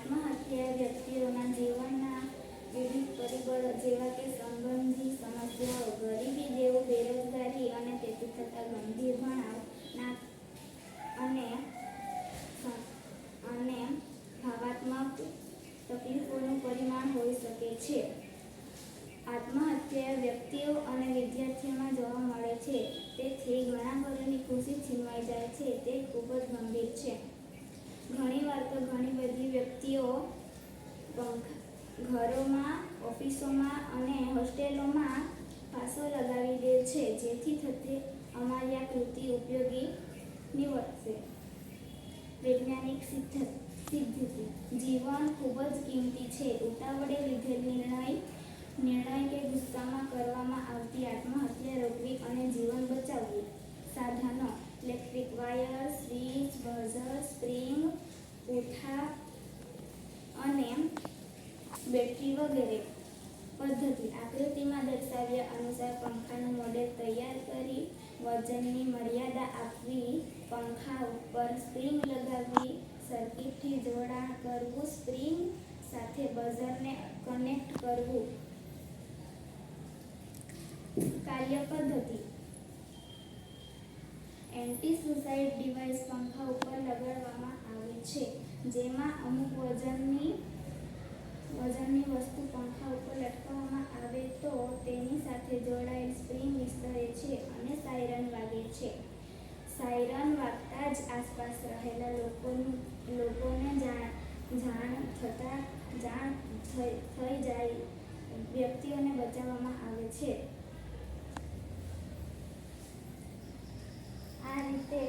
આત્મહત્યા વ્યક્તિઓના જીવનના વિવિધ પરિબળો જેવા કે સંબંધી સમસ્યાઓ, ગરીબી, દેવું, બેરોજગારી અને તેથી થતા ગંભીર તણાવ અને ભાવાત્મક તકલીફોનું પરિણામ હોઈ શકે છે. આત્મહત્યા વ્યક્તિઓ અને વિદ્યાર્થીઓમાં જોવા મળે છે, તેથી ઘણા ઘરોની ખુશી છીનવાઈ જાય છે. તે ખૂબ જ ગંભીર છે. ઘણીવાર તો ઘણી બધી વ્યક્તિઓ ઘરોમાં, ઓફિસોમાં અને હોસ્ટેલોમાં ફાંસો લગાવી દે છે, જેથી થતી અમારી આ કૃતિ ઉપયોગી નીવડશે. વૈજ્ઞાનિક સિદ્ધિ: જીવન ખૂબ જ કિંમતી છે. ઉતાવળે લીધેલ નિર્ણય કે ગુસ્સામાં કરવામાં આવતી આત્મહત્યા રોકવી અને જીવન બચાવવું. સાધનો: electric wire, switch, buzzer, spring, પૂંઠા અને બેટરી વગેરે. પદ્ધતિ: આકૃતિમાં દર્શાવ્યા અનુસાર પંખાનું મોડેલ તૈયાર કરી વજનની મર્યાદા આપવી, પંખા ઉપર સ્પ્રિંગ લગાવવી, સર્કિટથી જોડાણ કરવું, સ્પ્રિંગ સાથે બઝરને કનેક્ટ કરવું. કાર્યપદ્ધતિ: એન્ટી-સુસાઇડ ડિવાઇસ પંખા ઉપર લગાડવામાં આવે છે, જેમાં અમુક વજનની વસ્તુ પંખા ઉપર લટકાવવામાં આવે તો તેની સાથે જોડાયેલ સ્પ્રિંગ વિસ્તરે છે અને સાયરન વાગે છે. સાયરન વાગતા જ આસપાસ રહેલા લોકોને જાણ થઈ જાય વ્યક્તિઓને બચાવવામાં આવે છે. આ રીતે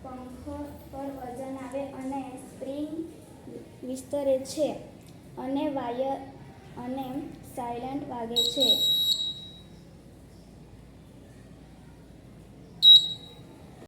પંખો પર વજન આવે અને સ્પ્રિંગ વિસ્તરે છે અને વાયર અને સાયરન વાગે છે.